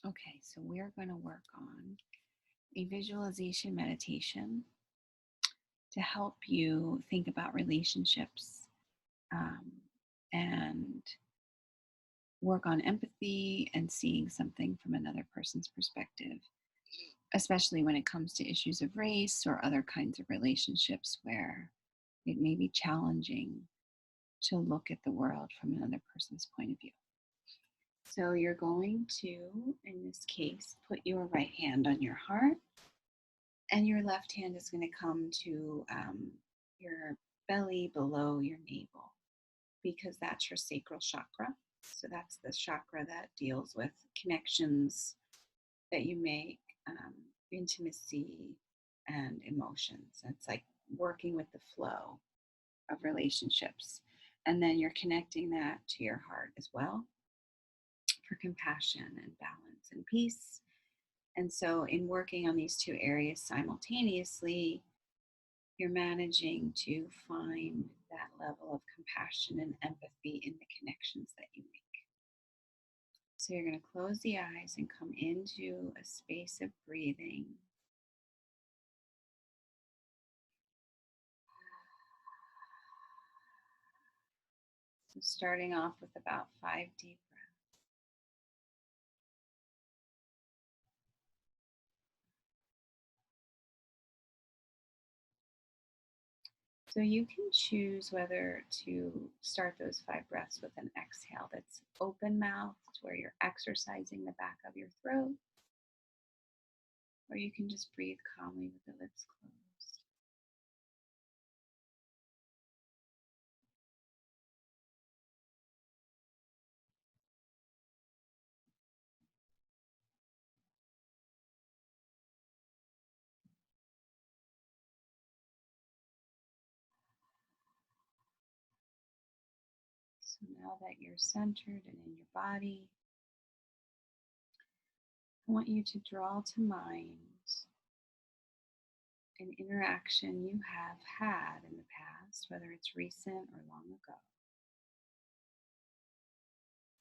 Okay, so we're going to work on a visualization meditation to help you think about relationships um, and work on empathy and seeing something from another person's perspective, especially when it comes to issues of race or other kinds of relationships where it may be challenging to look at the world from another person's point of view. So you're going to, in this case, put your right hand on your heart, and your left hand is going to come to your belly below your navel, because that's your sacral chakra. So that's the chakra that deals with connections that you make, intimacy, and emotions. It's like working with the flow of relationships. And then you're connecting that to your heart as well for compassion and balance and peace. And so, in working on these two areas simultaneously, you're managing to find that level of compassion and empathy in the connections that you make. So, you're going to close the eyes and come into a space of breathing. So, starting off with about 5 deep breaths. So you can choose whether to start those 5 breaths with an exhale that's open mouthed, where you're exercising the back of your throat, or you can just breathe calmly with the lips closed. So now that you're centered and in your body, I want you to draw to mind an interaction you have had in the past, whether it's recent or long ago,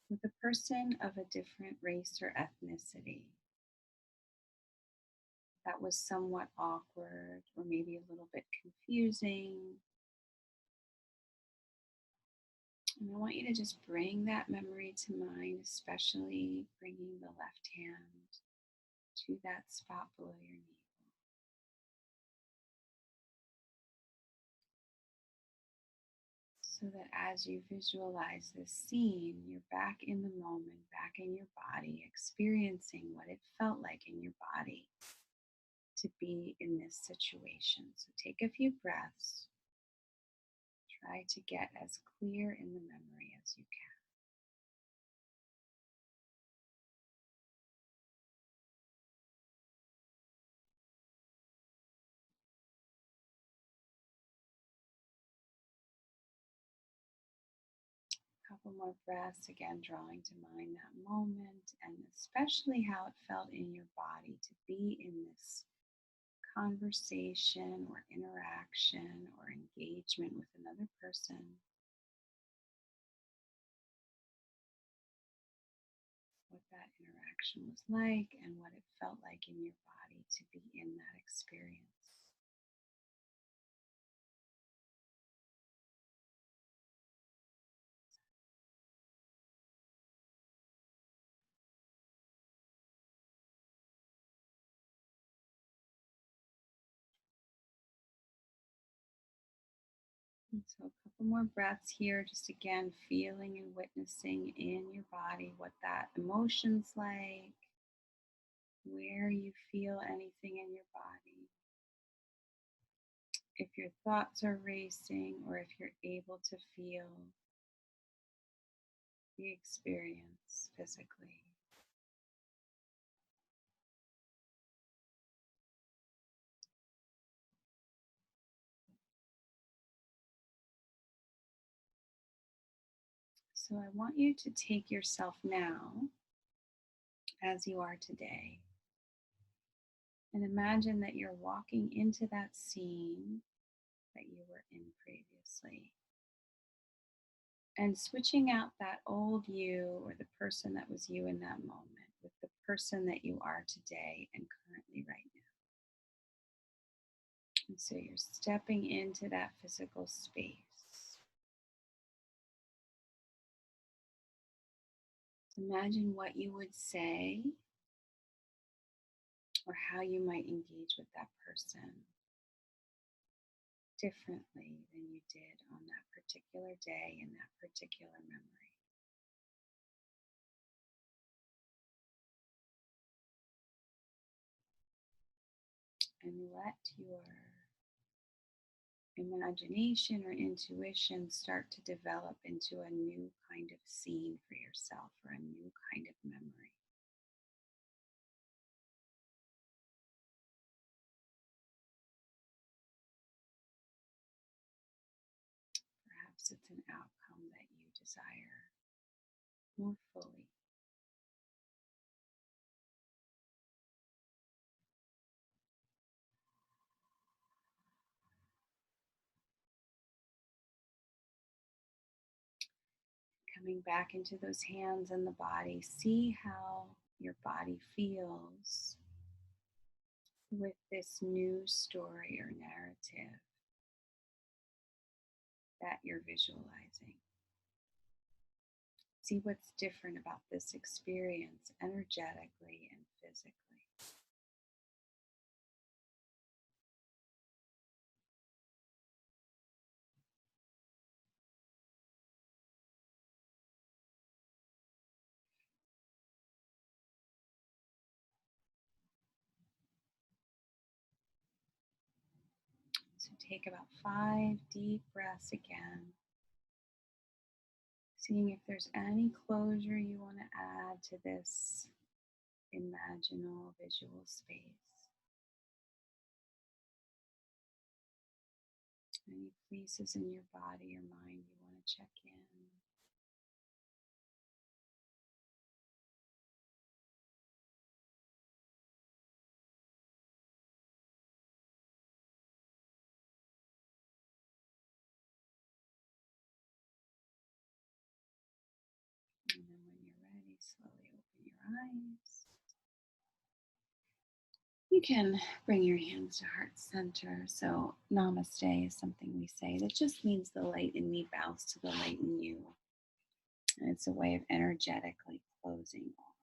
with a person of a different race or ethnicity that was somewhat awkward or maybe a little bit confusing. And I want you to just bring that memory to mind, especially bringing the left hand to that spot below your navel. So that as you visualize this scene, you're back in the moment, back in your body, experiencing what it felt like in your body to be in this situation. So take a few breaths. Try to get as clear in the memory as you can. Couple more breaths, again, drawing to mind that moment and especially how it felt in your body to be in this conversation or interaction or engagement with another person. What that interaction was like and what it felt like in your body to be in that experience. And so, a couple more breaths here, just again feeling and witnessing in your body what that emotion's like, where you feel anything in your body. If your thoughts are racing or if you're able to feel the experience physically. So I want you to take yourself now as you are today and imagine that you're walking into that scene that you were in previously and switching out that old you or the person that was you in that moment with the person that you are today and currently right now. And so you're stepping into that physical space. Imagine what you would say or how you might engage with that person differently than you did on that particular day in that particular memory. And let your imagination or intuition start to develop into a new kind of scene for yourself or a new kind of memory. Perhaps it's an outcome that you desire more fully. Coming back into those hands and the body, see how your body feels with this new story or narrative that you're visualizing. See what's different about this experience energetically and physically. So take about 5 deep breaths again, seeing if there's any closure you want to add to this imaginal visual space. Any places in your body or mind you want to check in. And then when you're ready, slowly open your eyes. You can bring your hands to heart center. So namaste is something we say that just means the light in me bows to the light in you. And it's a way of energetically closing off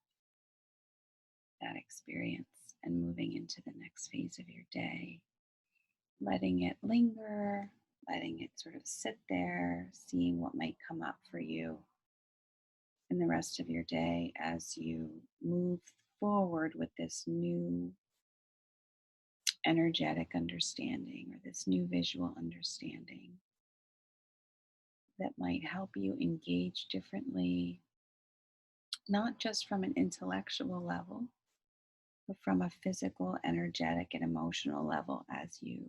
that experience and moving into the next phase of your day, letting it linger, letting it sort of sit there, seeing what might come up for you in the rest of your day as you move forward with this new energetic understanding or this new visual understanding that might help you engage differently, not just from an intellectual level, but from a physical, energetic, and emotional level as you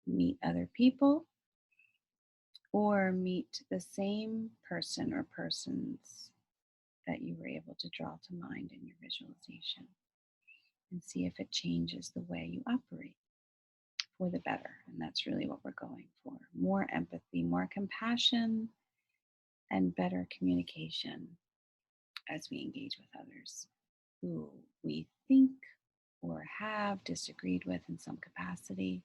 meet other people or meet the same person or persons that you were able to draw to mind in your visualization, and see if it changes the way you operate for the better. And that's really what we're going for: more empathy, more compassion, and better communication as we engage with others who we think or have disagreed with in some capacity,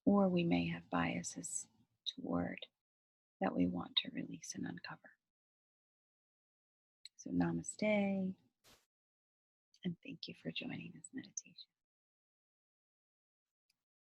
or we may have biases toward that we want to release and uncover. So, namaste, and thank you for joining this meditation.